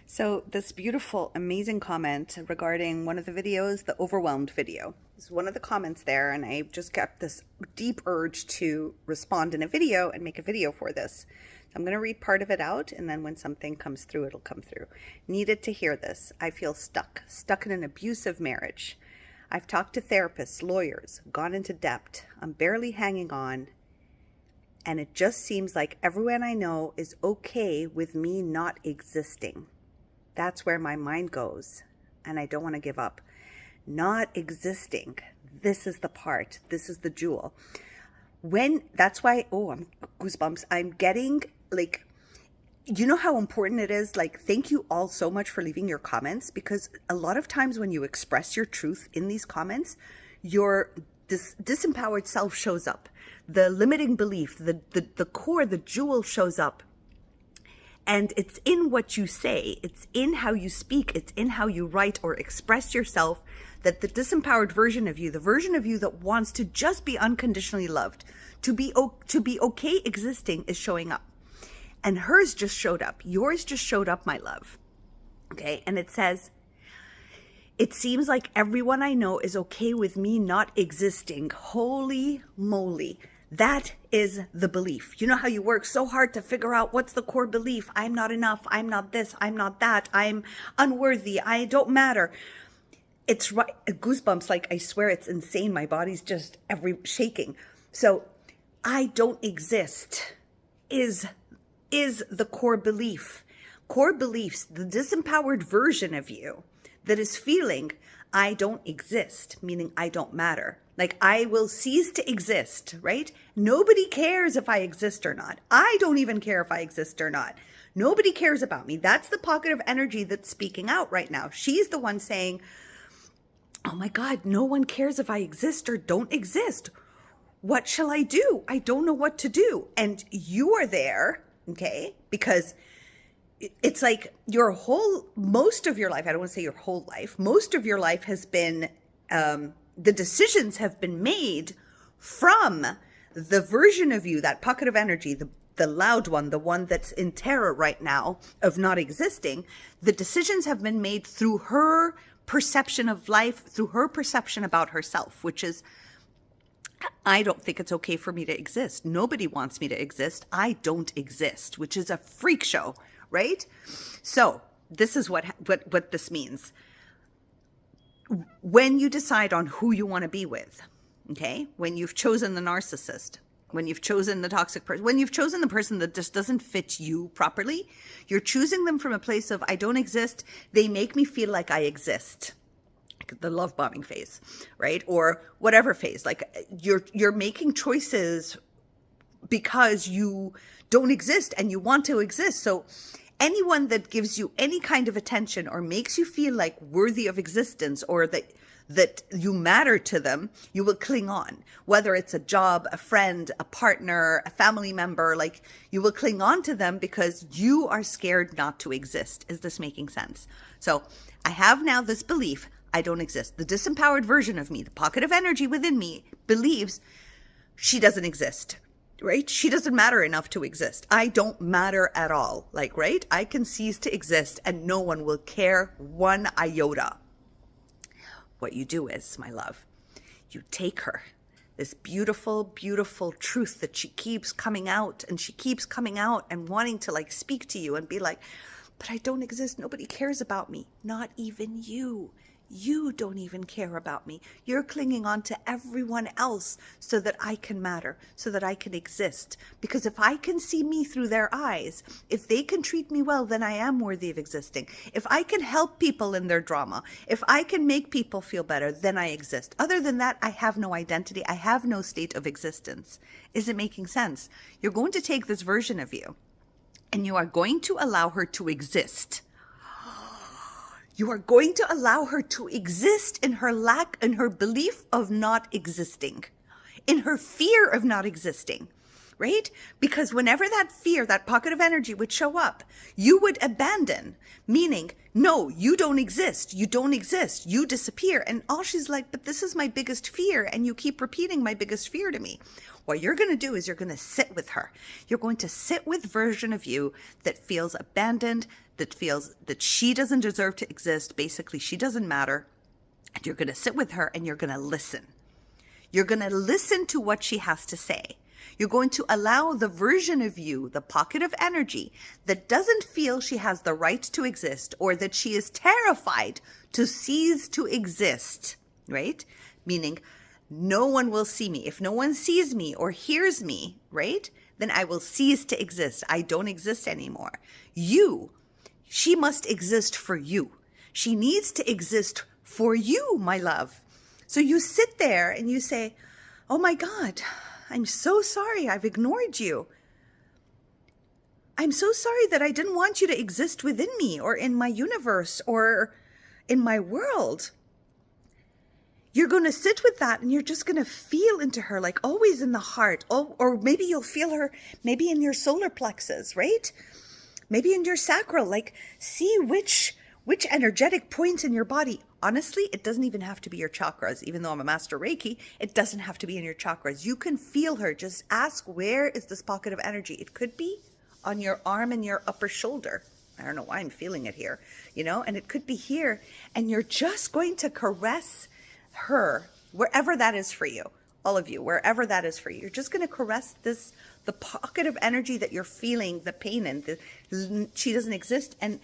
So this beautiful, amazing comment regarding one of the videos, the overwhelmed video. This is one of the comments there, and I just got this deep urge to respond in a video and make a video for this. So I'm going to read part of it out, and then when something comes through, it'll come through. Needed to hear this. I feel stuck in an abusive marriage. I've talked to therapists, lawyers, gone into debt. I'm barely hanging on. And it just seems like everyone I know is okay with me not existing. That's where my mind goes, and I don't want to give up. Not existing. This is the part. This is the jewel. That's why, I'm goosebumps. I'm getting you know how important it is? Thank you all so much for leaving your comments, because a lot of times when you express your truth in these comments, your disempowered self shows up. The limiting belief, the core, the jewel shows up. And it's in what you say, it's in how you speak, it's in how you write or express yourself, that the disempowered version of you, the version of you that wants to just be unconditionally loved, to be okay existing, is showing up. And hers just showed up. Yours just showed up, my love. Okay, and it says, it seems like everyone I know is okay with me not existing. Holy moly. That is the belief. You know how you work so hard to figure out what's the core belief? I'm not enough. I'm not this. I'm not that. I'm unworthy. I don't matter. It's right. Goosebumps. I swear it's insane. My body's just shaking. So I don't exist is the core belief. Core beliefs, the disempowered version of you that is feeling I don't exist, meaning I don't matter. I will cease to exist, right? Nobody cares if I exist or not. I don't even care if I exist or not. Nobody cares about me. That's the pocket of energy that's speaking out right now. She's the one saying, oh my God, no one cares if I exist or don't exist. What shall I do? I don't know what to do. And you are there, okay? Because it's like most of your life, I don't want to say your whole life, most of your life has been, the decisions have been made from the version of you, that pocket of energy, the loud one, the one that's in terror right now of not existing. The decisions have been made through her perception of life, through her perception about herself, which is, I don't think it's okay for me to exist. Nobody wants me to exist. I don't exist, which is a freak show, right? So this is what this means. When you decide on who you want to be with, okay? When you've chosen the narcissist, when you've chosen the toxic person, when you've chosen the person that just doesn't fit you properly, you're choosing them from a place of, I don't exist. They make me feel like I exist. The love bombing phase, right? Or whatever phase. You're making choices because you don't exist and you want to exist. So anyone that gives you any kind of attention or makes you feel like worthy of existence, or that you matter to them, you will cling on. Whether it's a job, a friend, a partner, a family member, you will cling on to them because you are scared not to exist. Is this making sense? So I have now this belief, I don't exist. The disempowered version of me, the pocket of energy within me, believes she doesn't exist. Right? She doesn't matter enough to exist. I don't matter at all. Right? I can cease to exist and no one will care one iota. What you do is, my love, you take her, this beautiful, beautiful truth that she keeps coming out, and she keeps coming out and wanting to speak to you and be like, but I don't exist. Nobody cares about me. Not even you. You don't even care about me. You're clinging on to everyone else so that I can matter, so that I can exist. Because if I can see me through their eyes, if they can treat me well, then I am worthy of existing. If I can help people in their drama, if I can make people feel better, then I exist. Other than that, I have no identity. I have no state of existence. Is it making sense? You're going to take this version of you and you are going to allow her to exist. You are going to allow her to exist in her lack, in her belief of not existing, in her fear of not existing, right? Because whenever that fear, that pocket of energy would show up, you would abandon, Meaning, no, you don't exist. You don't exist. You disappear. And all she's like, but this is my biggest fear. And you keep repeating my biggest fear to me. What you're going to do is you're going to sit with her. You're going to sit with version of you that feels abandoned, that feels that she doesn't deserve to exist. Basically, she doesn't matter. And you're going to sit with her and you're going to listen. You're going to listen to what she has to say. You're going to allow the version of you, the pocket of energy that doesn't feel she has the right to exist, or that she is terrified to cease to exist, right? Meaning no one will see me. If no one sees me or hears me, right, then I will cease to exist. I don't exist anymore. She must exist for you. She needs to exist for you, my love. So you sit there and you say, oh my God, I'm so sorry I've ignored you. I'm so sorry that I didn't want you to exist within me or in my universe or in my world. You're going to sit with that and you're just going to feel into her, like always in the heart. Oh, or maybe you'll feel her maybe in your solar plexus, right? Maybe in your sacral, like see which energetic points in your body. Honestly, it doesn't even have to be your chakras. Even though I'm a master Reiki, it doesn't have to be in your chakras. You can feel her. Just ask, where is this pocket of energy? It could be on your arm and your upper shoulder. I don't know why I'm feeling it here, and it could be here. And you're just going to caress her wherever that is for you. All of you, wherever that is for you. You're just going to caress the pocket of energy that you're feeling the pain in. She doesn't exist, and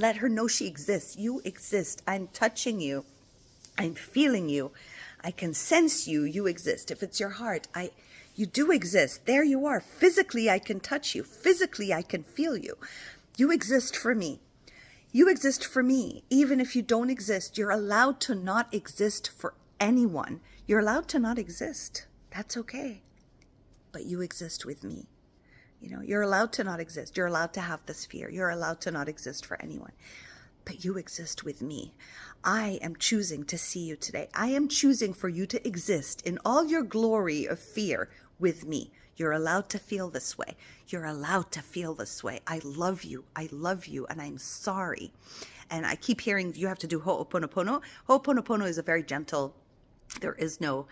let her know she exists. You exist. I'm touching you. I'm feeling you. I can sense you. You exist. If it's your heart, you do exist. There you are. Physically, I can touch you. Physically, I can feel you. You exist for me. You exist for me. Even if you don't exist, you're allowed to not exist for anyone. You're allowed to not exist. That's okay. But you exist with me. You're allowed to not exist. You're allowed to have this fear. You're allowed to not exist for anyone. But you exist with me. I am choosing to see you today. I am choosing for you to exist in all your glory of fear with me. You're allowed to feel this way. You're allowed to feel this way. I love you. I love you. And I'm sorry. And I keep hearing you have to do Ho'oponopono. Ho'oponopono is a very gentle, there is no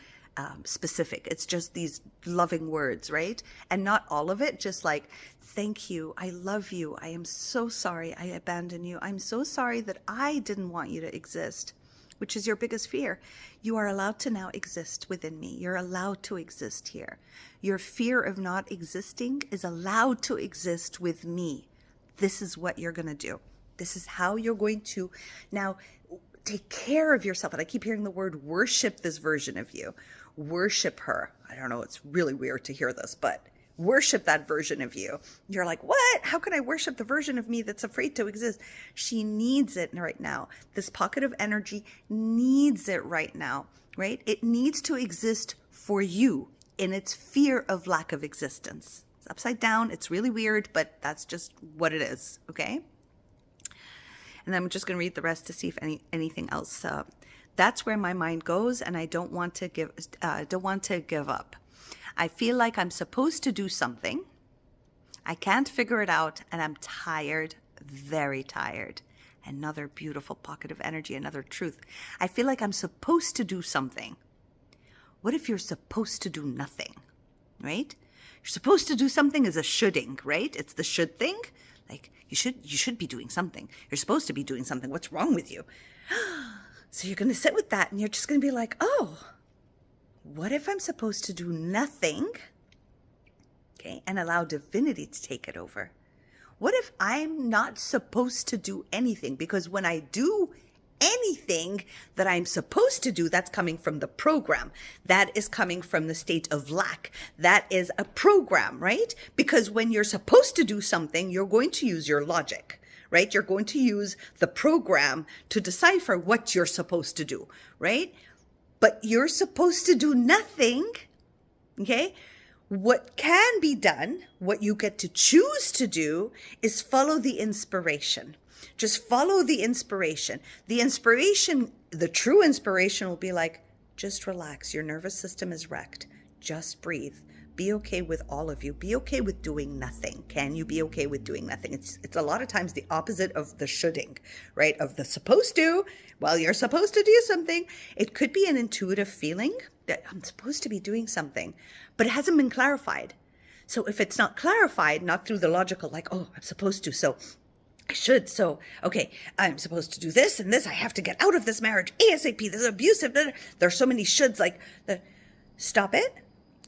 specific. It's just these loving words, right? And not all of it, just like, thank you. I love you. I am so sorry I abandoned you. I'm so sorry that I didn't want you to exist, which is your biggest fear. You are allowed to now exist within me. You're allowed to exist here. Your fear of not existing is allowed to exist with me. This is what you're going to do. This is how you're going to now take care of yourself. And I keep hearing the word worship this version of you. Worship her. I don't know. It's really weird to hear this, but worship that version of you. You're like, what? How can I worship the version of me that's afraid to exist? She needs it right now. This pocket of energy needs it right now, right? It needs to exist for you in its fear of lack of existence. It's upside down. It's really weird, but that's just what it is. Okay. And I'm just going to read the rest to see if anything else. That's where my mind goes, and I don't want to give up. I feel like I'm supposed to do something. I can't figure it out, and I'm tired, very tired. Another beautiful pocket of energy, another truth. I feel like I'm supposed to do something. What if you're supposed to do nothing, right? You're supposed to do something is a shoulding, right? It's the should thing. Like, you should be doing something. You're supposed to be doing something. What's wrong with you? So you're going to sit with that and you're just going to be like, oh, what if I'm supposed to do nothing? Okay. And allow divinity to take it over. What if I'm not supposed to do anything? Because when I do anything that I'm supposed to do, that's coming from the program. That is coming from the state of lack. That is a program, right? Because when you're supposed to do something, you're going to use your logic, right? You're going to use the program to decipher what you're supposed to do, right? But you're supposed to do nothing, okay? What can be done, what you get to choose to do, is follow the inspiration. Just follow the inspiration. The inspiration, the true inspiration will be like, just relax. Your nervous system is wrecked. Just breathe. Be okay with all of you. Be okay with doing nothing. Can you be okay with doing nothing? It's a lot of times the opposite of the shoulding, right? Of the supposed to. Well, you're supposed to do something. It could be an intuitive feeling that I'm supposed to be doing something, but it hasn't been clarified. So if it's not clarified, not through the logical, like, oh, I'm supposed to, so I should, so, okay, I'm supposed to do this and this. I have to get out of this marriage ASAP. This is abusive. There's so many shoulds, like, stop it.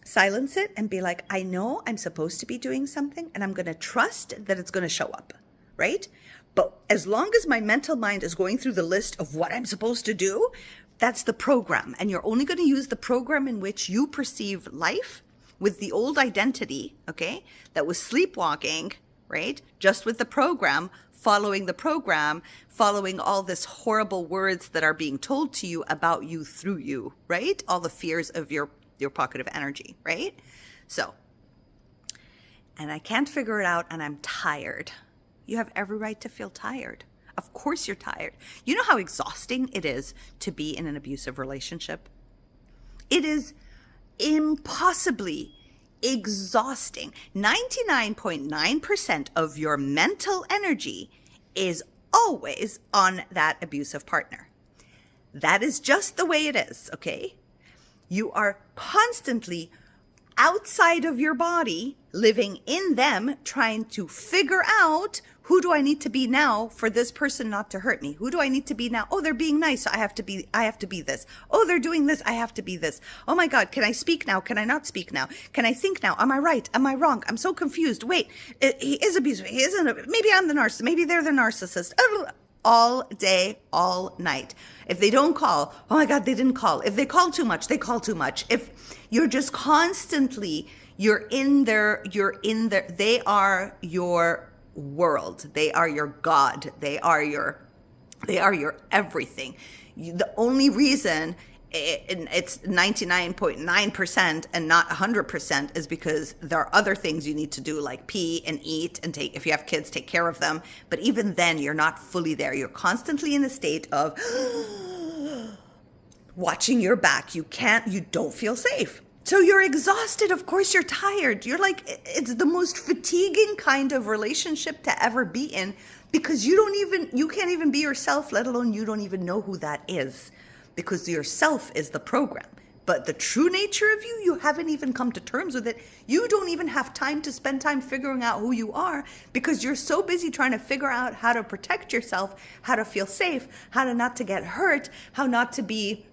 Silence it and be like, I know I'm supposed to be doing something and I'm going to trust that it's going to show up, right? But as long as my mental mind is going through the list of what I'm supposed to do, that's the program. And you're only going to use the program in which you perceive life with the old identity, okay, that was sleepwalking, right? Just with the program, following all this horrible words that are being told to you about you through you, right? All the fears of your pocket of energy, right? So, and I can't figure it out and I'm tired. You have every right to feel tired. Of course you're tired. You know how exhausting it is to be in an abusive relationship? It is impossibly exhausting. 99.9% of your mental energy is always on that abusive partner. That is just the way it is, okay? You are constantly outside of your body, living in them, trying to figure out, who do I need to be now for this person not to hurt me? Who do I need to be now? Oh, they're being nice, so I have to be this. Oh, they're doing this, I have to be this. Oh my God, can I speak now? Can I not speak now? Can I think now? Am I right? Am I wrong? I'm so confused. Wait, he is abusive. He isn't. Maybe I'm the narcissist. Maybe they're the narcissist. All day, all night. If they don't call, oh my God, they didn't call. If they call too much, they call too much. If you're just constantly, you're in there, they are your world. They are your God. They are your everything. The only reason it's 99.9% and not 100% is because there are other things you need to do, like pee and eat and if you have kids, take care of them. But even then, you're not fully there. You're constantly in a state of watching your back. You don't feel safe. So you're exhausted. Of course you're tired. You're like, it's the most fatiguing kind of relationship to ever be in, because you can't even be yourself, let alone you don't even know who that is. Because yourself is the program. But the true nature of you haven't even come to terms with it. You don't even have time to spend time figuring out who you are, because you're so busy trying to figure out how to protect yourself, how to feel safe, how to not to get hurt, how not to be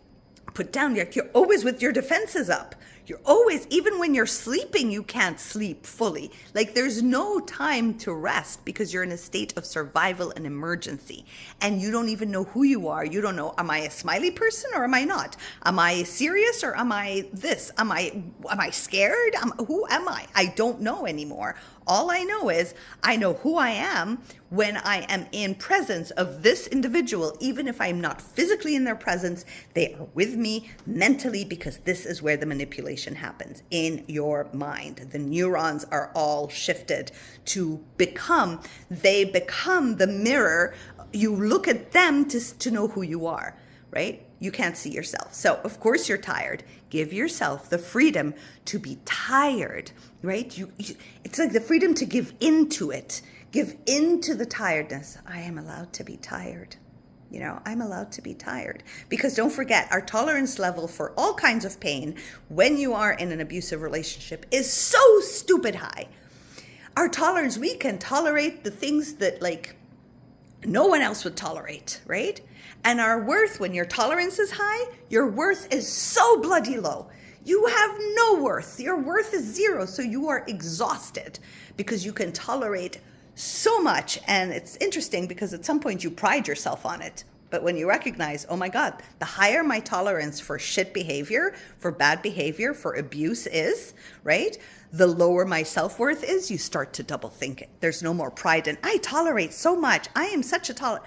put down. You're always with your defenses up. You're always, even when you're sleeping, you can't sleep fully. Like, there's no time to rest because you're in a state of survival and emergency. And you don't even know who you are. You don't know, am I a smiley person or am I not? Am I serious or am I this? Am I scared? Who am I? I don't know anymore. All I know is I know who I am when I am in presence of this individual. Even if I'm not physically in their presence, they are with me mentally, because this is where the manipulation happens in your mind. The neurons are all shifted to become the mirror. You look at them to know who you are, right? You can't see yourself. So of course you're tired. Give yourself the freedom to be tired, right? It's like the freedom to give into it. Give into the tiredness. I am allowed to be tired. I'm allowed to be tired. Because don't forget, our tolerance level for all kinds of pain when you are in an abusive relationship is so stupid high. Our tolerance, we can tolerate the things that no one else would tolerate, right? And our worth, when your tolerance is high, your worth is so bloody low. You have no worth. Your worth is zero. So you are exhausted because you can tolerate so much. And it's interesting because at some point you pride yourself on it. But when you recognize, oh my God, the higher my tolerance for shit behavior, for bad behavior, for abuse is, right? The lower my self-worth is, you start to double think it. There's no more pride in, I tolerate so much. I am such a tolerant.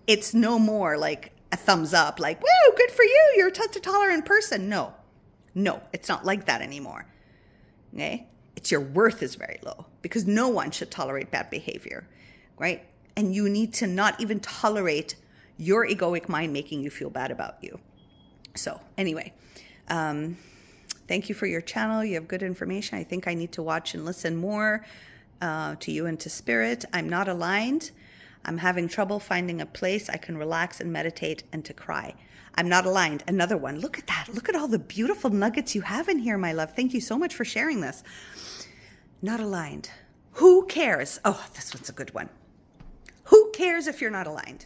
It's no more like a thumbs up, like, woo, good for you. You're such a tolerant person. No, it's not like that anymore. Okay? It's your worth is very low because no one should tolerate bad behavior, right? And you need to not even tolerate your egoic mind making you feel bad about you. So anyway, Thank you for your channel. You have good information. I think I need to watch and listen more to you and to spirit. I'm not aligned. I'm having trouble finding a place I can relax and meditate and to cry. I'm not aligned. Another one. Look at that. Look at all the beautiful nuggets you have in here, my love. Thank you so much for sharing this. Not aligned. Who cares? Oh, this one's a good one. Who cares if you're not aligned?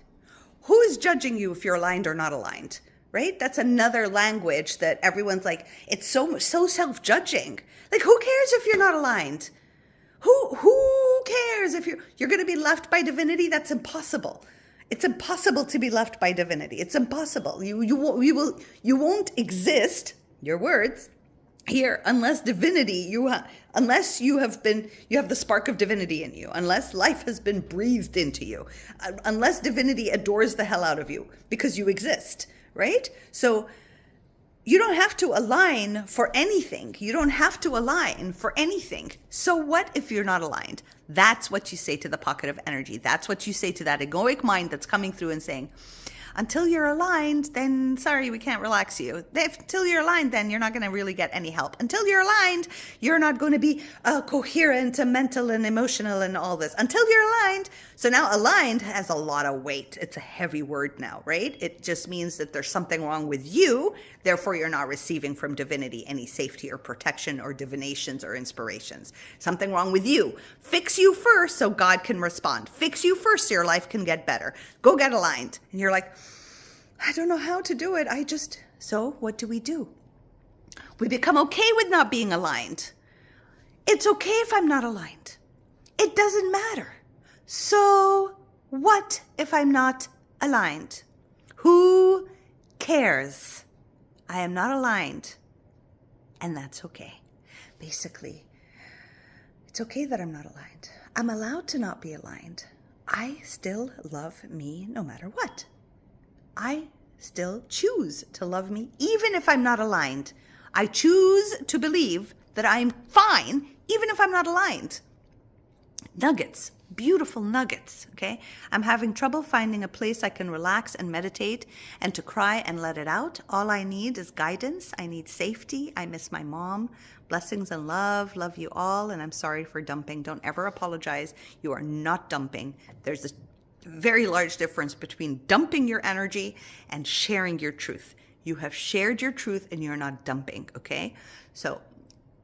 Who is judging you if you're aligned or not aligned? Right? That's another language that everyone's like, it's so self-judging. Like, who cares if you're not aligned? Who cares if you're going to be left by divinity? That's impossible. It's impossible to be left by divinity. It's impossible. You won't exist, your words, here unless divinity, unless you have the spark of divinity in you, unless life has been breathed into you, unless divinity adores the hell out of you because you exist, right? So you don't have to align for anything. You don't have to align for anything. So what if you're not aligned? That's what you say to the pocket of energy. That's what you say to that egoic mind that's coming through and saying, until you're aligned, then sorry, we can't relax you. Until you're aligned, then you're not going to really get any help. Until you're aligned, you're not going to be coherent and mental and emotional and all this. Until you're aligned. So now aligned has a lot of weight. It's a heavy word now, right? It just means that there's something wrong with you. Therefore, you're not receiving from divinity any safety or protection or divinations or inspirations. Something wrong with you. Fix you first so God can respond. Fix you first so your life can get better. Go get aligned. And you're like, I don't know how to do it. So what do? We become okay with not being aligned. It's okay if I'm not aligned. It doesn't matter. So what if I'm not aligned? Who cares? I am not aligned. And that's okay. Basically, it's okay that I'm not aligned. I'm allowed to not be aligned. I still love me no matter what. I still choose to love me even if I'm not aligned. I choose to believe that I'm fine even if I'm not aligned. Nuggets, beautiful nuggets, okay? I'm having trouble finding a place I can relax and meditate and to cry and let it out. All I need is guidance. I need safety. I miss my mom. Blessings and love. Love you all. And I'm sorry for dumping. Don't ever apologize. You are not dumping. There's a very large difference between dumping your energy and sharing your truth. You have shared your truth and you're not dumping, okay? So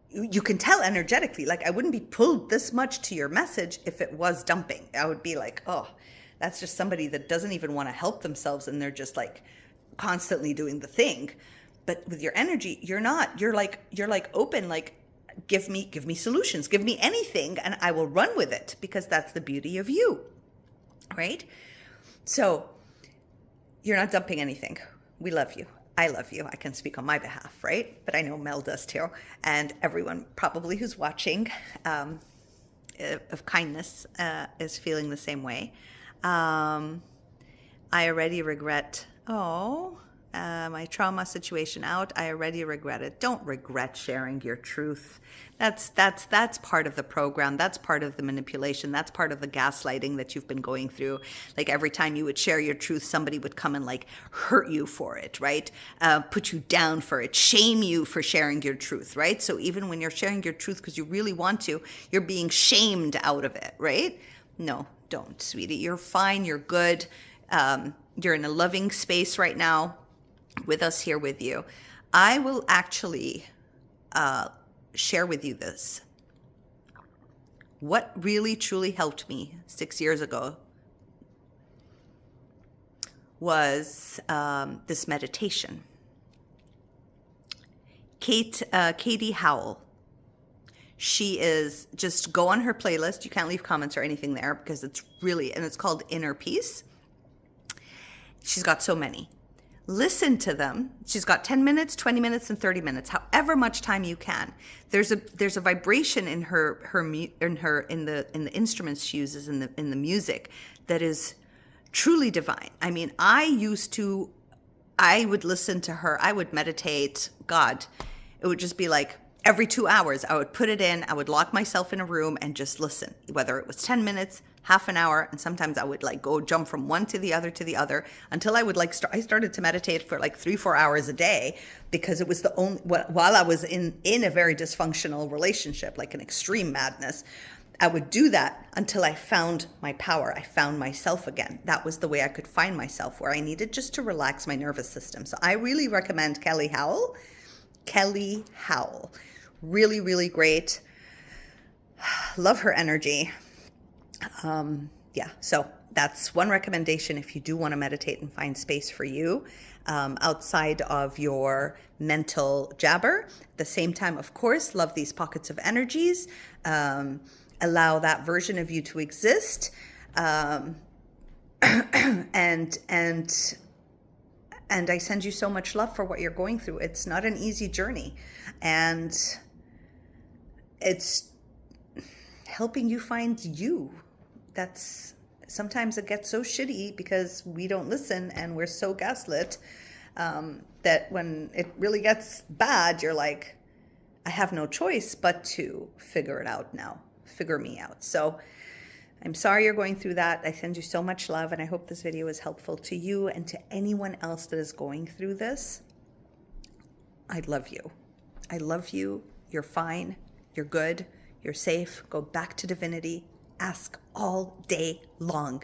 you can tell energetically, like I wouldn't be pulled this much to your message if it was dumping. I would be like, oh, that's just somebody that doesn't even want to help themselves and they're just like constantly doing the thing. But with your energy, you're not. You're like open, like give me solutions, give me anything and I will run with it because that's the beauty of you. Right? So you're not dumping anything. We love you. I love you. I can speak on my behalf, right? But I know Mel does too. And everyone probably who's watching of kindness is feeling the same way. I already regret, my trauma situation out. I already regret it. Don't regret sharing your truth. That's part of the program. That's part of the manipulation. That's part of the gaslighting that you've been going through. Like every time you would share your truth, somebody would come and like hurt you for it, right? Put you down for it, shame you for sharing your truth, right? So even when you're sharing your truth because you really want to, you're being shamed out of it, right? No, don't, sweetie. You're fine. You're good. You're in a loving space right now with us here with you. I will actually share with you this. What really truly helped me 6 years ago was this meditation. Katie Howell. She is, just go on her playlist. You can't leave comments or anything there because it's called Inner Peace. She's got so many. Listen to them. She's got 10 minutes, 20 minutes, and 30 minutes, however much time you can. There's a vibration in the instruments she uses in the music that is truly divine. I mean, I would listen to her. I would meditate. God, it would just be like every 2 hours, I would put it in. I would lock myself in a room and just listen, whether it was 10 minutes, half an hour, and sometimes I would like go jump from one to the other until I would like I started to meditate for like 3-4 hours a day, because it was the only, while I was in a very dysfunctional relationship, like an extreme madness, I would do that until I found my power. I found myself again. That was the way I could find myself, where I needed just to relax my nervous system. So I really recommend Kelly Howell. Kelly Howell. Really, really great. Love her energy. Yeah, so that's one recommendation if you do want to meditate and find space for you outside of your mental jabber. At the same time, of course, love these pockets of energies. Allow that version of you to exist. And I send you so much love for what you're going through. It's not an easy journey. And it's helping you find you. That's sometimes it gets so shitty because we don't listen and we're so gaslit that when it really gets bad, you're like, I have no choice but to figure it out now. Figure me out. So I'm sorry you're going through that. I send you so much love, and I hope this video is helpful to you and to anyone else that is going through this. I love you. I love you. You're fine. You're good. You're safe. Go back to Divinity. Ask all day long.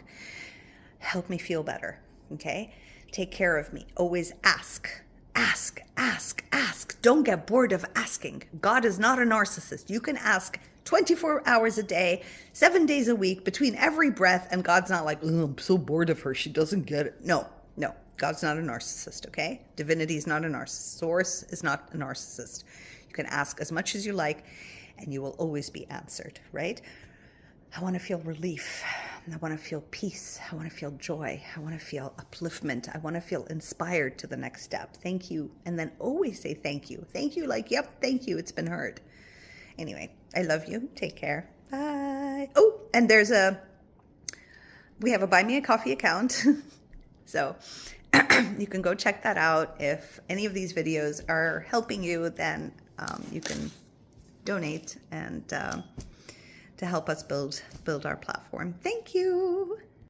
Help me feel better. Okay? Take care of me. Always ask. Ask, ask, ask. Don't get bored of asking. God is not a narcissist. You can ask 24 hours a day, 7 days a week, between every breath, and God's not like, oh, I'm so bored of her, she doesn't get it. No, no. God's not a narcissist, okay? Divinity is not a narcissist. Source is not a narcissist. You can ask as much as you like, and you will always be answered, right? I want to feel relief. I want to feel peace. I want to feel joy. I want to feel upliftment. I want to feel inspired to the next step. Thank you. And then always say thank you. Thank you, like, yep, thank you. It's been heard. Anyway, I love you. Take care. Bye. Oh, and we have a Buy Me a Coffee account. So you can go check that out. If any of these videos are helping you, then you can donate and to help us build our platform. Thank you.